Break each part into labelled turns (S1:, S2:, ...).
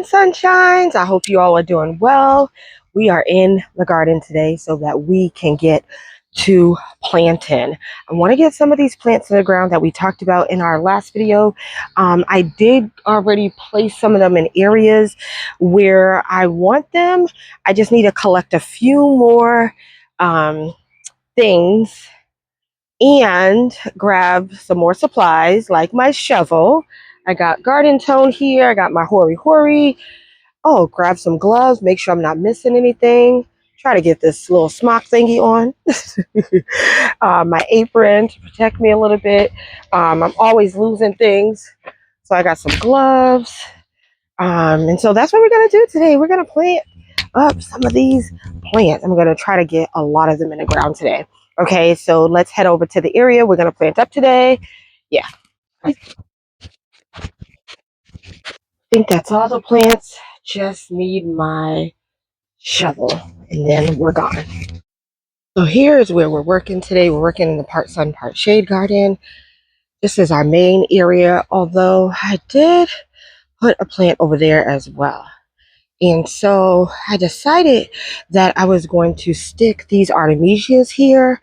S1: Sunshines. I hope you all are doing well. We are in the garden today so that we can get to planting. I want to get some of these plants in the ground that we talked about in our last video. I did already place some of them in areas where I want them. I just need to collect a few more things and grab some more supplies like my shovel. I got garden tone here. I got my hori hori. Oh, grab some gloves, make sure I'm not missing anything. Try to get this little smock thingy on. My apron to protect me a little bit. I'm always losing things. So I got some gloves. And so that's what we're going to do today. We're going to plant up some of these plants. I'm going to try to get a lot of them in the ground today. Okay, so let's head over to the area we're going to plant up today. Yeah. I think that's all the plants. Just need my shovel and then we're gone. So here is where we're working today. We're working in the part sun, part shade garden. This is our main area, although I did put a plant over there as well. And so I decided that I was going to stick these artemisias here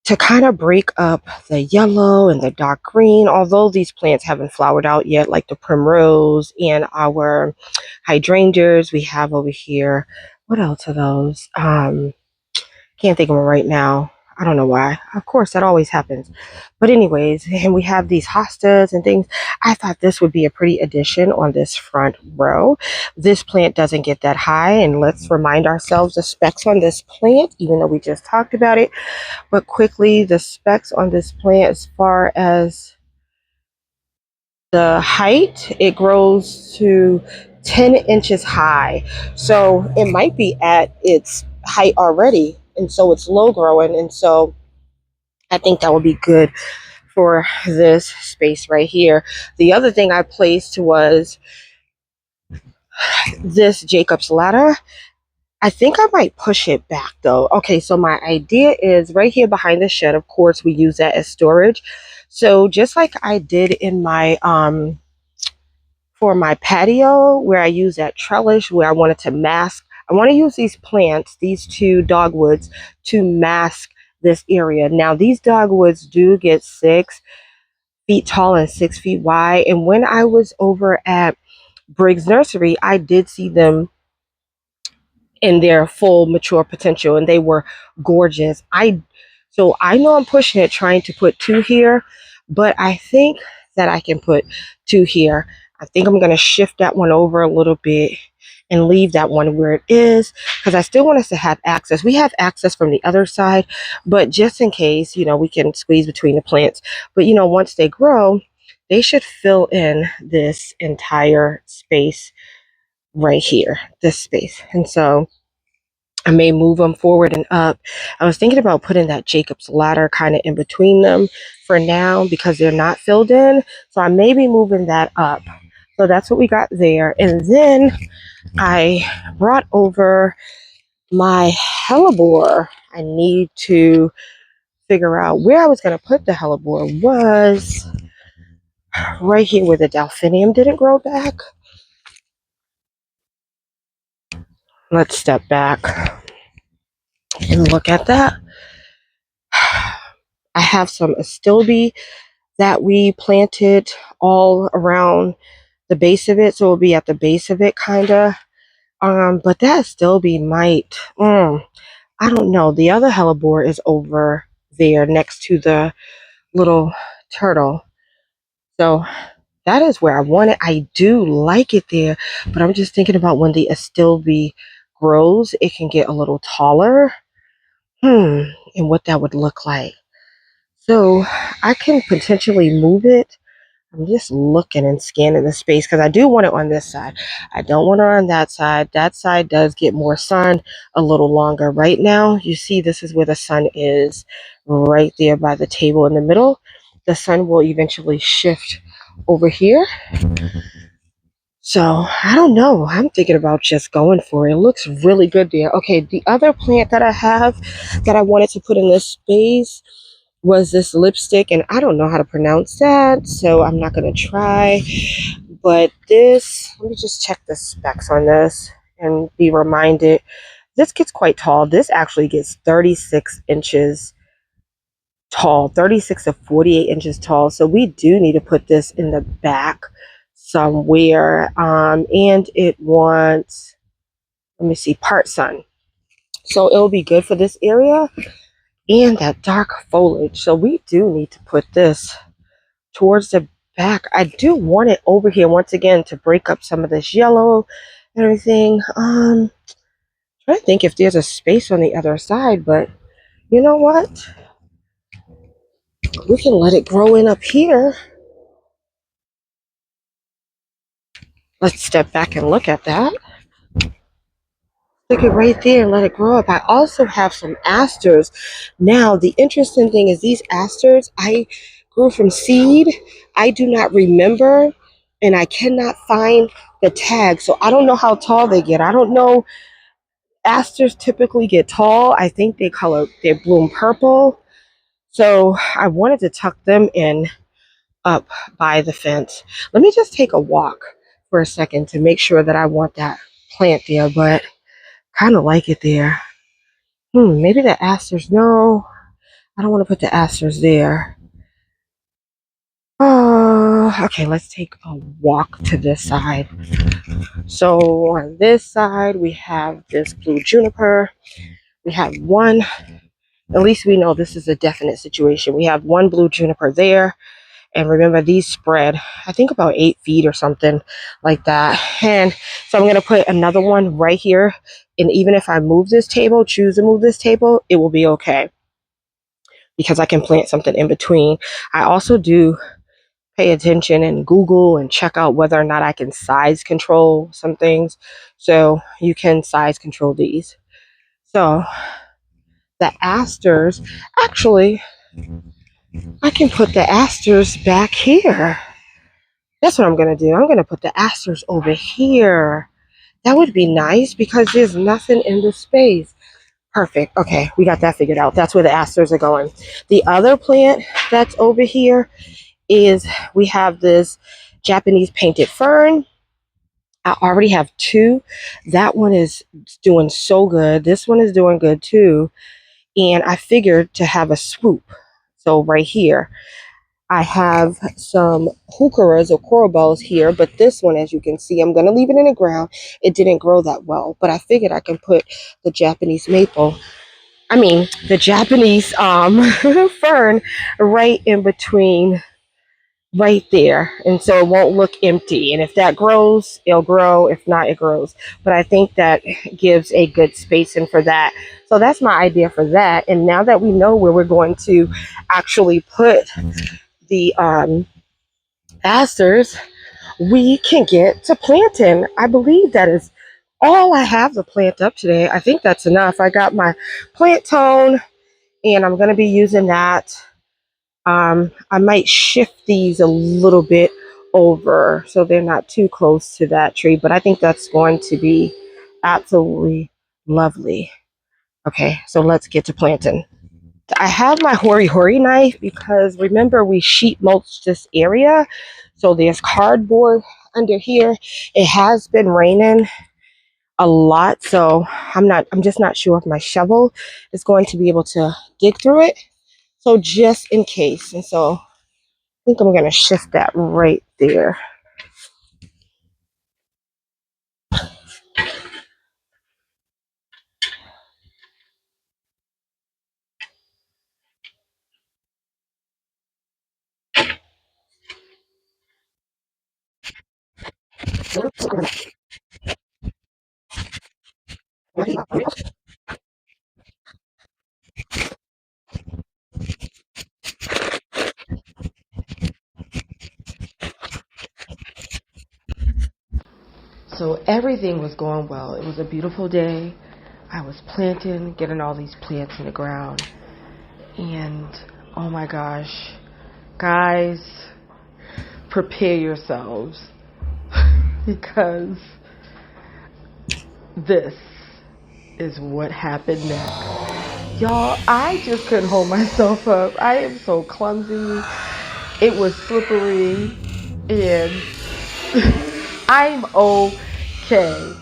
S1: to kind of break up the yellow and the dark green, although these plants haven't flowered out yet, like the primrose and our hydrangeas we have over here. What else are those? Can't think of them right now. I don't know why. Of course, that always happens. But anyways, and we have these hostas and things. I thought this would be a pretty addition on this front row. This plant doesn't get that high, and let's remind ourselves the specs on this plant, even though we just talked about it. But quickly, the specs on this plant as far as the height, it grows to 10 inches high. So it might be at its height already. And so it's low growing. And so I think that would be good for this space right here. The other thing I placed was this Jacob's ladder. I think I might push it back though. Okay, so my idea is right here behind the shed. Of course, we use that as storage. So just like I did in my for my patio where I use that trellis where I wanted to mask, I want to use these plants, these two dogwoods, to mask this area. Now these dogwoods do get 6 feet tall and 6 feet wide. And when I was over at Briggs Nursery, I did see them in their full mature potential and they were gorgeous. So I know I'm pushing it trying to put 2 here, but I think that I can put 2 here. I think I'm going to shift that one over a little bit and leave that one where it is because I still want us to have access. We have access from the other side, but just in case, we can squeeze between the plants. But, once they grow, they should fill in this entire space right here, this space. And so I may move them forward and up. I was thinking about putting that Jacob's ladder kind of in between them for now because they're not filled in. So I may be moving that up. So that's what we got there. And then I brought over my hellebore. I need to figure out where I was going to put the hellebore. Was right here where the delphinium didn't grow back. Let's step back and look at that. I have some astilbe that we planted all around the base of it, so it'll be at the base of it kind of. But that astilbe might, I don't know. The other hellebore is over there next to the little turtle. So that is where I want it. I do like it there, but I'm just thinking about when the astilbe grows, it can get a little taller. And what that would look like. So I can potentially move it. I'm just looking and scanning the space because I do want it on this side. I don't want it on that side. That side does get more sun a little longer. Right now, you see this is where the sun is right there by the table in the middle. The sun will eventually shift over here. So I don't know. I'm thinking about just going for it. It looks really good there. Okay, the other plant that I have that I wanted to put in this space was this lipstick, and I don't know how to pronounce that, so I'm not going to try. But this, let me just check the specs on this and be reminded. This gets quite tall. This actually gets 36 inches tall, 36 to 48 inches tall. So we do need to put this in the back somewhere. And it wants, let me see, part sun. So it'll be good for this area and that dark foliage. So we do need to put this towards the back. I do want it over here once again to break up some of this yellow and everything. Trying to think if there's a space on the other side, but you know what? We can let it grow in up here. Let's step back and look at that. Stick it right there and let it grow up. I also have some asters. Now, the interesting thing is these asters, I grew from seed. I do not remember, and I cannot find the tag. So I don't know how tall they get. I don't know. Asters typically get tall. I think they bloom purple. So I wanted to tuck them in up by the fence. Let me just take a walk for a second to make sure that I want that plant there, but kind of like it there. Maybe the asters. No, I don't want to put the asters there. Oh, okay, let's take a walk to this side. So on this side, we have this blue juniper. We have one, at least we know this is a definite situation. We have one blue juniper there. And remember, these spread, I think about 8 feet or something like that. And so I'm going to put another one right here. And even if I move this table, choose to move this table, it will be okay because I can plant something in between. I also do pay attention and Google and check out whether or not I can size control some things. So you can size control these. So the asters, actually, I can put the asters back here. That's what I'm going to do. I'm going to put the asters over here. That would be nice because there's nothing in the space. Perfect. Okay, we got that figured out. That's where the asters are going. The other plant that's over here is we have this Japanese painted fern. I already have two. That one is doing so good. This one is doing good too. And I figured to have a swoop. So right here, I have some heucheras or coral bells here, but this one, as you can see, I'm going to leave it in the ground. It didn't grow that well, but I figured I can put the Japanese the Japanese fern right in between right there. And so it won't look empty. And if that grows, it'll grow. If not, it grows. But I think that gives a good spacing for that. So that's my idea for that. And now that we know where we're going to actually put the asters, we can get to planting. I believe that is all I have to plant up today. I think that's enough. I got my plant tone and I'm going to be using that. I might shift these a little bit over so they're not too close to that tree, but I think that's going to be absolutely lovely. Okay, so let's get to planting. I have my hori knife because remember we sheet mulched this area. So there's cardboard under here. It has been raining a lot, so I'm just not sure if my shovel is going to be able to dig through it. So just in case. And so I think I'm gonna shift that right there. So everything was going well. It was a beautiful day. I was planting, getting all these plants in the ground. And oh my gosh, guys, prepare yourselves because this is what happened next. Y'all, I just couldn't hold myself up. I am so clumsy. It was slippery and
S2: I'm okay.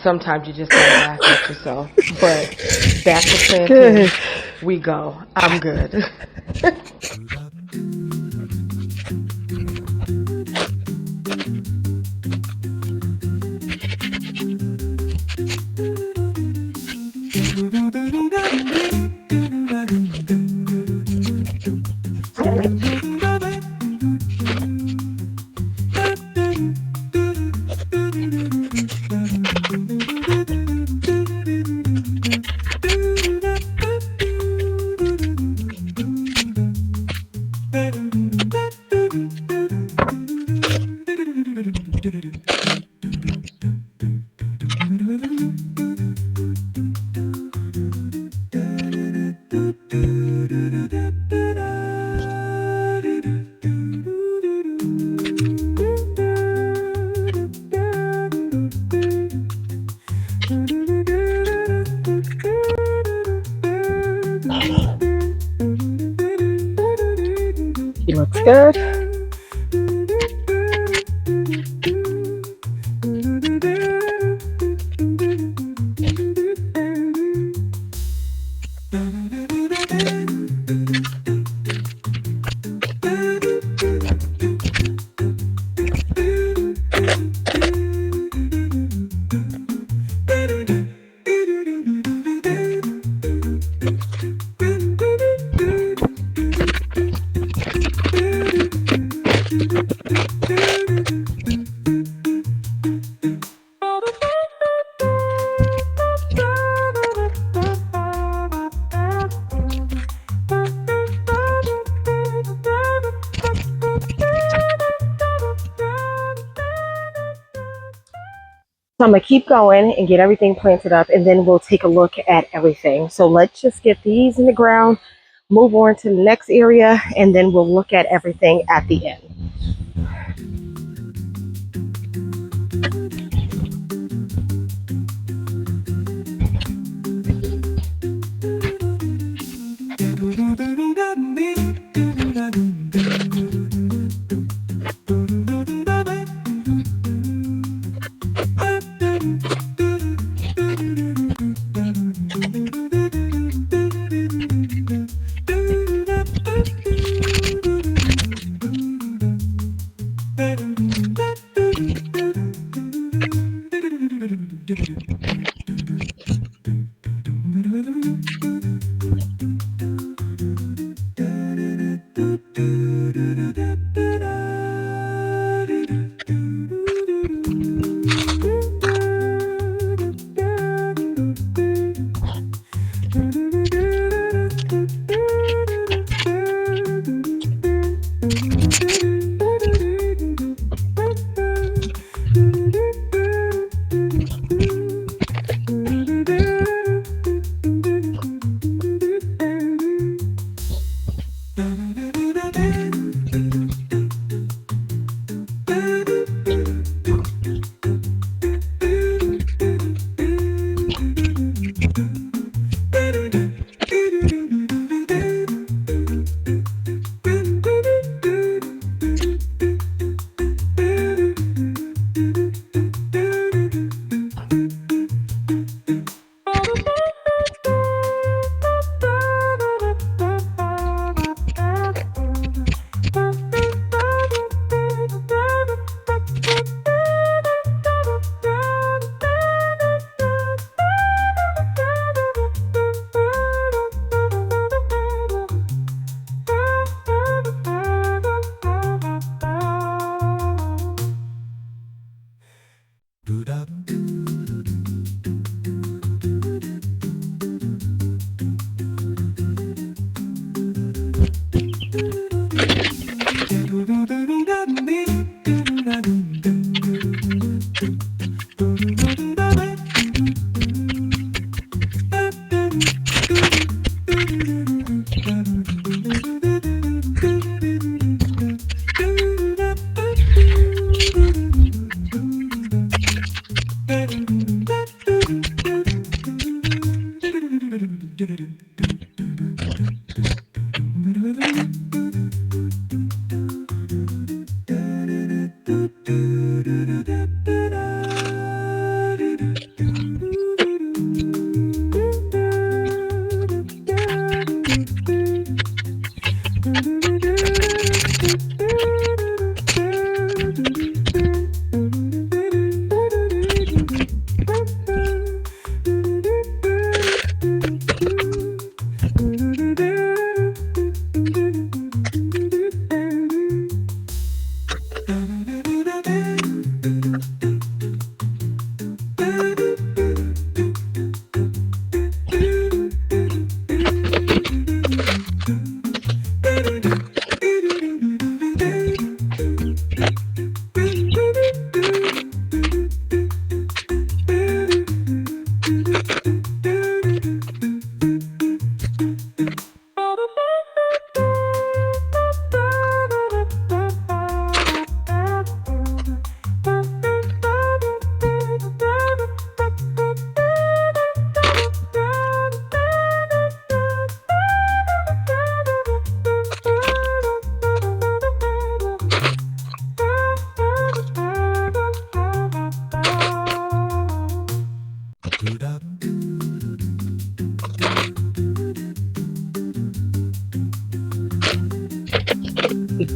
S2: Sometimes you just gotta laugh at yourself. But back to
S1: Good.
S2: planting we go. I'm good.
S1: He looks good. So I'm gonna keep going and get everything planted up, and then we'll take a look at everything. So let's just get these in the ground, move on to the next area, and then we'll look at everything at the end. We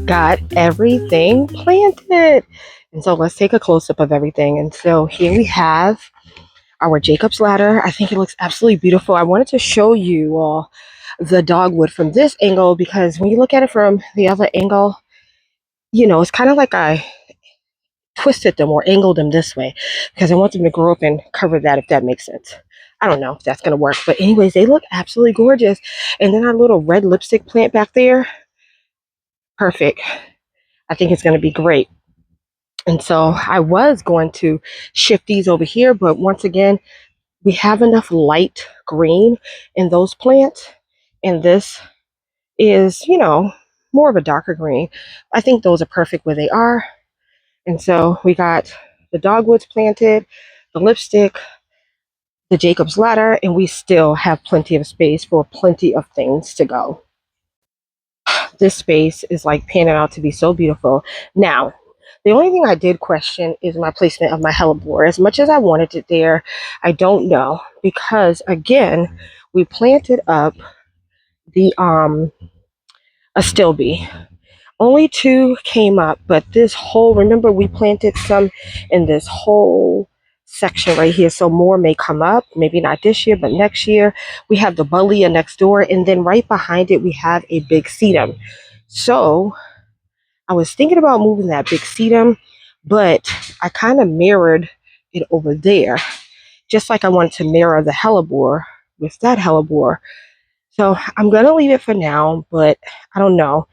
S1: got everything planted. And so let's take a close-up of everything. And so here we have our Jacob's ladder. I think it looks absolutely beautiful. I wanted to show you all the dogwood from this angle because when you look at it from the other angle, it's kind of like I twisted them or angled them this way because I want them to grow up and cover that, if that makes sense. I don't know if that's going to work. But anyways, they look absolutely gorgeous. And then our little red lipstick plant back there, perfect. I think it's going to be great. And so I was going to shift these over here, but once again, we have enough light green in those plants. And this is, more of a darker green. I think those are perfect where they are. And so we got the dogwoods planted, the lipstick, the Jacob's ladder, and we still have plenty of space for plenty of things to go. This space is like panning out to be so beautiful. Now, the only thing I did question is my placement of my hellebore. As much as I wanted it there, I don't know because again, we planted up the astilbe. Only 2 came up, but this whole, remember we planted some in this whole section right here, so more may come up, maybe not this year, but next year. We have the buddleia next door, and then right behind it, we have a big sedum. So I was thinking about moving that big sedum, but I kind of mirrored it over there, just like I wanted to mirror the hellebore with that hellebore. So I'm going to leave it for now, but I don't know.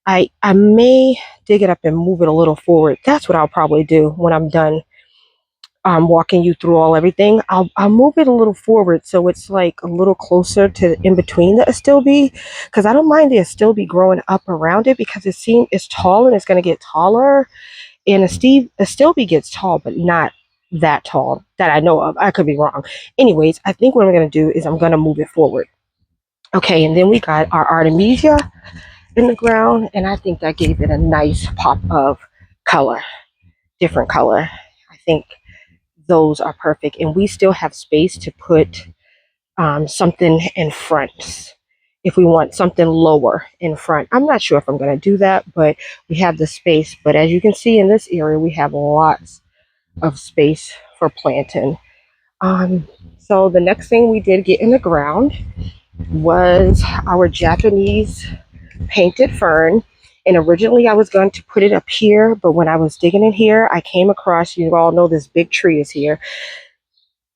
S1: I may dig it up and move it a little forward. That's what I'll probably do when I'm done walking you through everything. I'll move it a little forward so it's like a little closer to in between the astilbe, because I don't mind the astilbe growing up around it because it's tall and it's going to get taller. And astilbe gets tall, but not that tall that I know of. I could be wrong. Anyways, I think what I'm going to do is I'm going to move it forward. Okay, and then we got our artemisia in the ground, and I think that gave it a nice pop of color, different color. I think those are perfect, and we still have space to put something in front if we want something lower in front. I'm not sure if I'm going to do that, but we have the space. But as you can see in this area, we have lots of space for planting. So the next thing we did get in the ground was our Japanese painted fern. And originally I was going to put it up here, but when I was digging in here, I came across, you all know this big tree is here.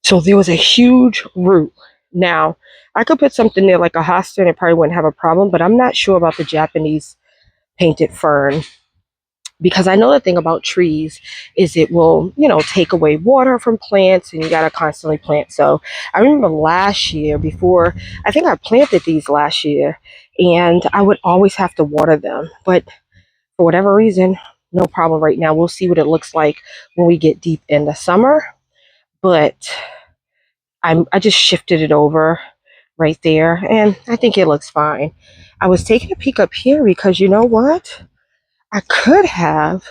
S1: So there was a huge root. Now, I could put something there like a hosta and it probably wouldn't have a problem, but I'm not sure about the Japanese painted fern because I know the thing about trees is it will, take away water from plants and you got to constantly plant. So I remember last year before, I think I planted these last year and I would always have to water them. But for whatever reason, no problem right now. We'll see what it looks like when we get deep in the summer. But I just shifted it over right there and I think it looks fine. I was taking a peek up here because you know what? I could have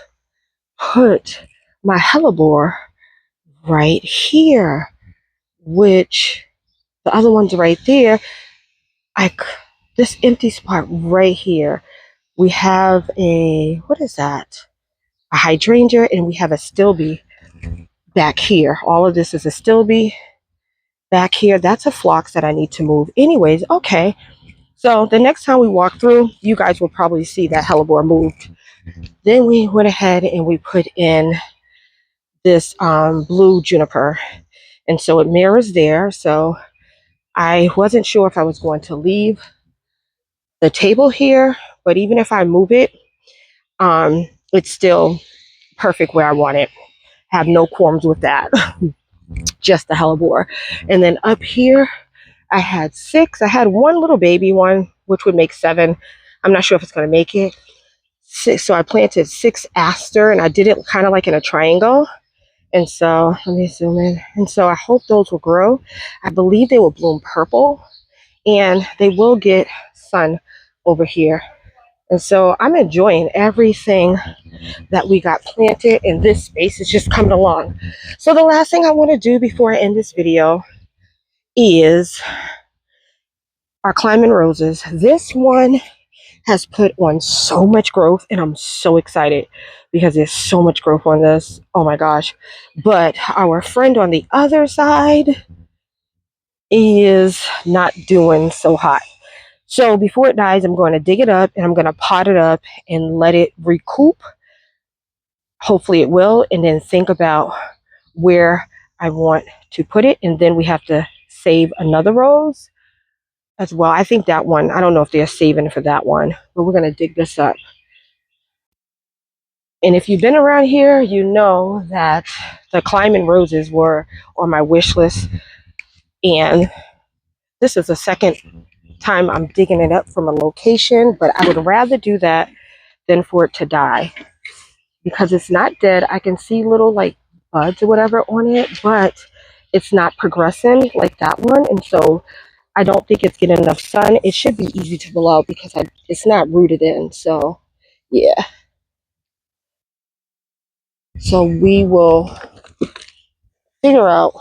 S1: put my hellebore right here, which the other one's right there. This empty spot right here. We have what is that? A hydrangea, and we have a stilby back here. All of this is a stilby back here. That's a phlox that I need to move. Anyways, okay. So the next time we walk through, you guys will probably see that hellebore moved. Then we went ahead and we put in this blue juniper. And so it mirrors there. So I wasn't sure if I was going to leave the table here, but even if I move it, it's still perfect where I want it. Have no qualms with that. Just the hellebore. And then up here, I had 6. I had one little baby one, which would make 7. I'm not sure if it's going to make it. 6. So I planted 6 aster, and I did it kind of like in a triangle. And so let me zoom in. And so I hope those will grow. I believe they will bloom purple, and they will get sun over here. And so I'm enjoying everything that we got planted, and this space is just coming along. So the last thing I want to do before I end this video is our climbing roses. This one has put on so much growth, and I'm so excited because there's so much growth on this. Oh my gosh. But our friend on the other side is not doing so hot. So before it dies, I'm going to dig it up and I'm going to pot it up and let it recoup. Hopefully it will, and then think about where I want to put it. And then we have to save another rose as well. I think that one, I don't know if they're saving for that one, but we're going to dig this up. And if you've been around here, you know that the climbing roses were on my wish list. And this is the second time I'm digging it up from a location, but I would rather do that than for it to die. Because it's not dead. I can see little like buds or whatever on it, but it's not progressing like that one. And so I don't think it's getting enough sun. It should be easy to blow out because it's not rooted in. So yeah. So we will figure out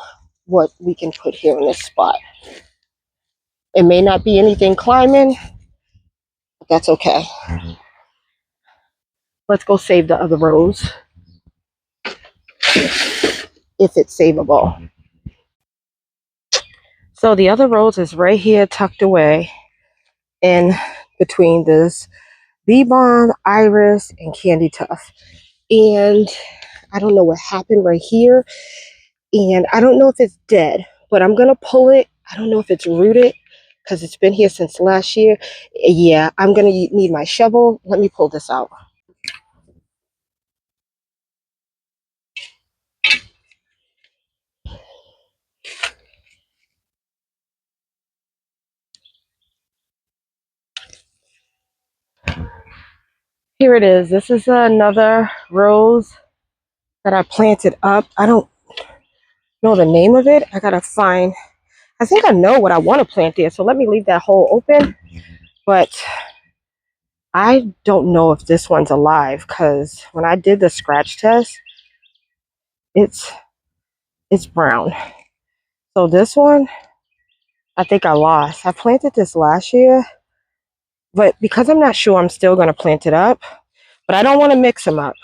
S1: what we can put here in this spot. It may not be anything climbing, but that's okay. Let's go save the other rose if it's savable. So the other rose is right here tucked away in between this bee balm, iris, and candy tuft. And I don't know what happened right here. And I don't know if it's dead, but I'm going to pull it. I don't know if it's rooted because it's been here since last year. Yeah, I'm going to need my shovel. Let me pull this out. Here it is. This is another rose that I planted up. I don't know the name of it. I got to find, I think I know what I want to plant there. So let me leave that hole open. But I don't know if this one's alive because when I did the scratch test, it's brown. So this one, I think I lost. I planted this last year, but because I'm not sure, I'm still going to plant it up. But I don't want to mix them up.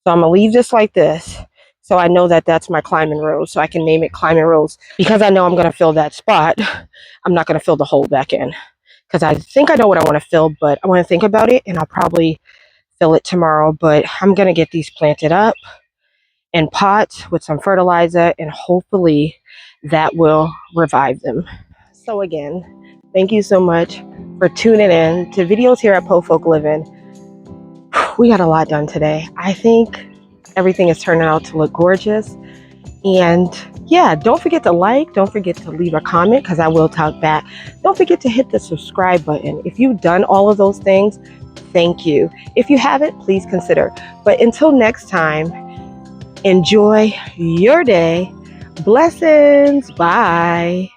S1: So I'm going to leave this like this. So I know that that's my climbing rose. So I can name it climbing rose. Because I know I'm going to fill that spot, I'm not going to fill the hole back in. Because I think I know what I want to fill, but I want to think about it. And I'll probably fill it tomorrow. But I'm going to get these planted up in pots with some fertilizer. And hopefully that will revive them. So again, thank you so much for tuning in to videos here at PoweFolk Living. We got a lot done today. I think everything is turning out to look gorgeous. And yeah, don't forget to like, don't forget to leave a comment because I will talk back. Don't forget to hit the subscribe button. If you've done all of those things, thank you. If you haven't, please consider. But until next time, enjoy your day. Blessings. Bye.